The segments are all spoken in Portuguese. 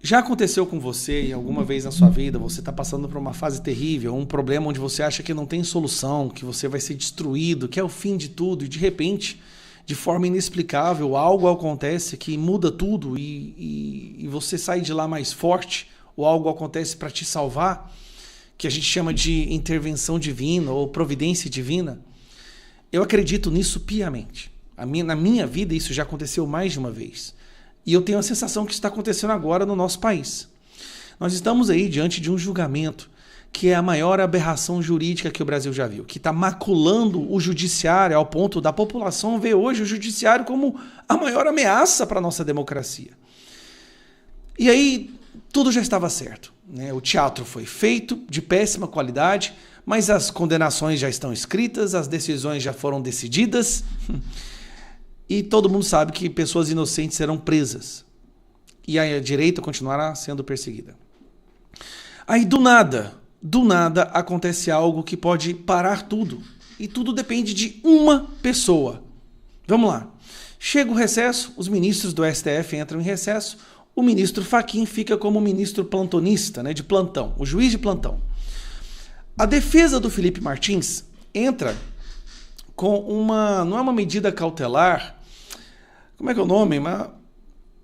Já aconteceu com você, em alguma vez na sua vida, você está passando por uma fase terrível, um problema onde você acha que não tem solução, que você vai ser destruído, que é o fim de tudo, e de repente, de forma inexplicável, algo acontece que muda tudo e você sai de lá mais forte, ou algo acontece para te salvar, que a gente chama de intervenção divina ou providência divina? Eu acredito nisso piamente. Na minha vida isso já aconteceu mais de uma vez. E eu tenho a sensação que isso está acontecendo agora no nosso país. Nós estamos aí diante de um julgamento que é a maior aberração jurídica que o Brasil já viu, que está maculando o judiciário ao ponto da população ver hoje o judiciário como a maior ameaça para a nossa democracia. E aí tudo já estava certo, né? O teatro foi feito de péssima qualidade, mas as condenações já estão escritas, as decisões já foram decididas. E todo mundo sabe que pessoas inocentes serão presas. E a direita continuará sendo perseguida. Aí do nada acontece algo que pode parar tudo. E tudo depende de uma pessoa. Vamos lá. Chega o recesso, os ministros do STF entram em recesso, o ministro Fachin fica como ministro plantonista, né, de plantão, o juiz de plantão. A defesa do Felipe Martins entra com uma... não é uma medida cautelar... Como é que é o nome?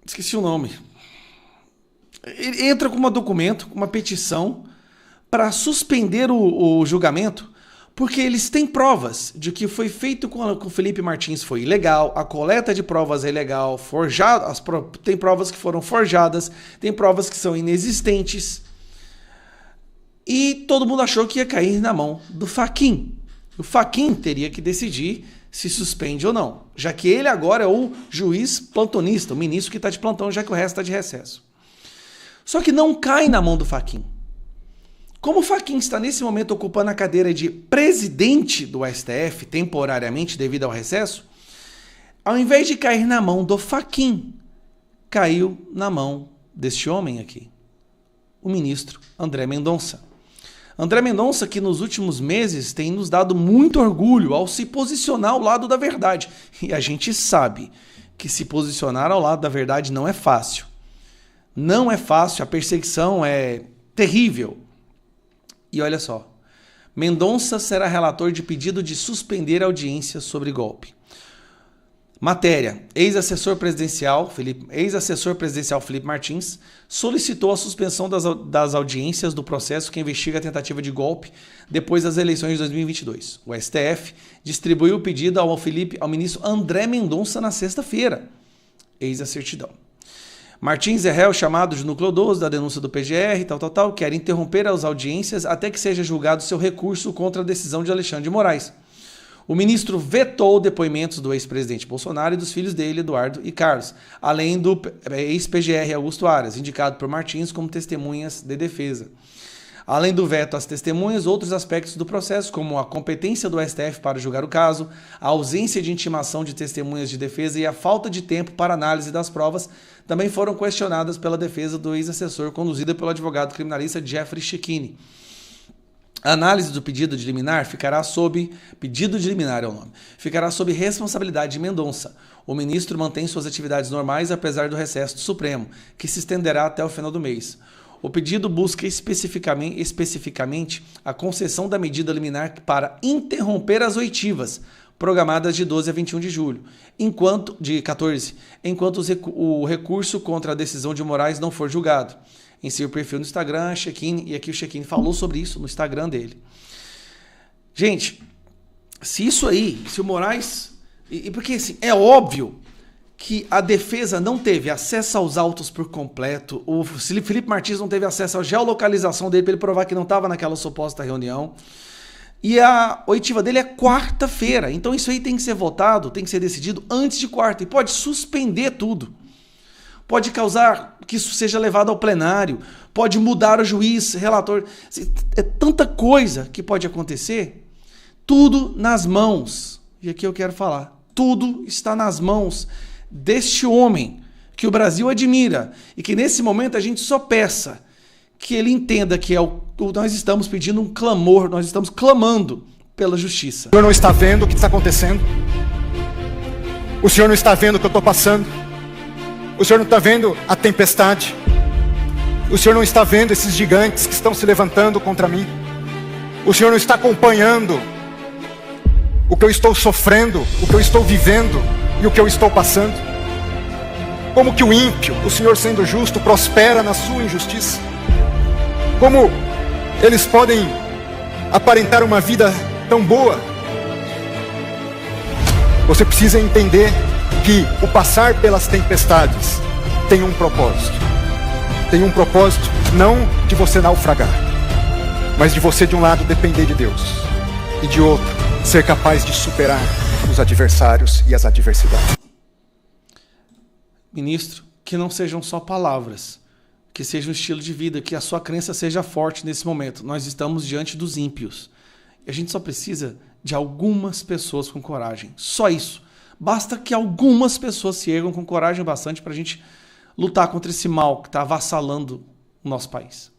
Esqueci o nome. Ele entra com um documento, com uma petição, para suspender o julgamento, porque eles têm provas de que foi feito com o Felipe Martins foi ilegal, a coleta de provas é ilegal, tem provas que foram forjadas, tem provas que são inexistentes. E todo mundo achou que ia cair na mão do Fachin. O Fachin teria que decidir se suspende ou não, já que ele agora é o juiz plantonista, o ministro que está de plantão, já que o resto está de recesso. Só que não cai na mão do Fachin. Como o Fachin está nesse momento ocupando a cadeira de presidente do STF, temporariamente devido ao recesso, ao invés de cair na mão do Fachin, caiu na mão deste homem aqui, o ministro André Mendonça. André Mendonça, que nos últimos meses tem nos dado muito orgulho ao se posicionar ao lado da verdade. E a gente sabe que se posicionar ao lado da verdade não é fácil. Não é fácil, a perseguição é terrível. E olha só, Mendonça será relator de pedido de suspender a audiência sobre golpe. Matéria: ex-assessor presidencial Felipe Martins solicitou a suspensão das audiências do processo que investiga a tentativa de golpe depois das eleições de 2022. O STF distribuiu o pedido ao ministro André Mendonça na sexta-feira. Eis a certidão. Martins é réu chamado de núcleo 12 da denúncia do PGR, quer interromper as audiências até que seja julgado seu recurso contra a decisão de Alexandre de Moraes. O ministro vetou depoimentos do ex-presidente Bolsonaro e dos filhos dele, Eduardo e Carlos, além do ex-PGR Augusto Aras, indicado por Martins como testemunhas de defesa. Além do veto às testemunhas, outros aspectos do processo, como a competência do STF para julgar o caso, a ausência de intimação de testemunhas de defesa e a falta de tempo para análise das provas, também foram questionadas pela defesa do ex-assessor, conduzida pelo advogado criminalista Jeffrey Checchini. A análise do pedido de liminar ficará sob responsabilidade de Mendonça. O ministro mantém suas atividades normais apesar do recesso do Supremo, que se estenderá até o final do mês. O pedido busca especificamente a concessão da medida liminar para interromper as oitivas, programadas de 12 a 21 de julho, enquanto o recurso contra a decisão de Moraes não for julgado. Em seu perfil no Instagram, Checchini, e aqui o Checchini falou sobre isso no Instagram dele. Gente, se o Moraes... porque assim, é óbvio que a defesa não teve acesso aos autos por completo, o Felipe Martins não teve acesso à geolocalização dele para ele provar que não estava naquela suposta reunião, e a oitiva dele é quarta-feira, então isso aí tem que ser votado, tem que ser decidido antes de quarta, e pode suspender tudo. Pode causar que isso seja levado ao plenário, pode mudar o juiz, relator. É tanta coisa que pode acontecer, tudo nas mãos. E aqui eu quero falar, tudo está nas mãos deste homem que o Brasil admira e que nesse momento a gente só peça que ele entenda que nós estamos pedindo um clamor, nós estamos clamando pela justiça. O senhor não está vendo o que está acontecendo? O senhor não está vendo o que eu estou passando? O senhor não está vendo a tempestade? O Senhor não está vendo esses gigantes que estão se levantando contra mim? O Senhor não está acompanhando o que eu estou sofrendo, o que eu estou vivendo e o que eu estou passando? Como que o ímpio, o Senhor sendo justo, prospera na sua injustiça? Como eles podem aparentar uma vida tão boa? Você precisa entender que o passar pelas tempestades tem um propósito. Tem um propósito não de você naufragar, mas de você de um lado depender de Deus e de outro ser capaz de superar os adversários e as adversidades. Ministro, que não sejam só palavras, que seja um estilo de vida, que a sua crença seja forte nesse momento. Nós estamos diante dos ímpios. E a gente só precisa de algumas pessoas com coragem. Só isso. Basta que algumas pessoas se ergam com coragem bastante para a gente lutar contra esse mal que está avassalando o nosso país.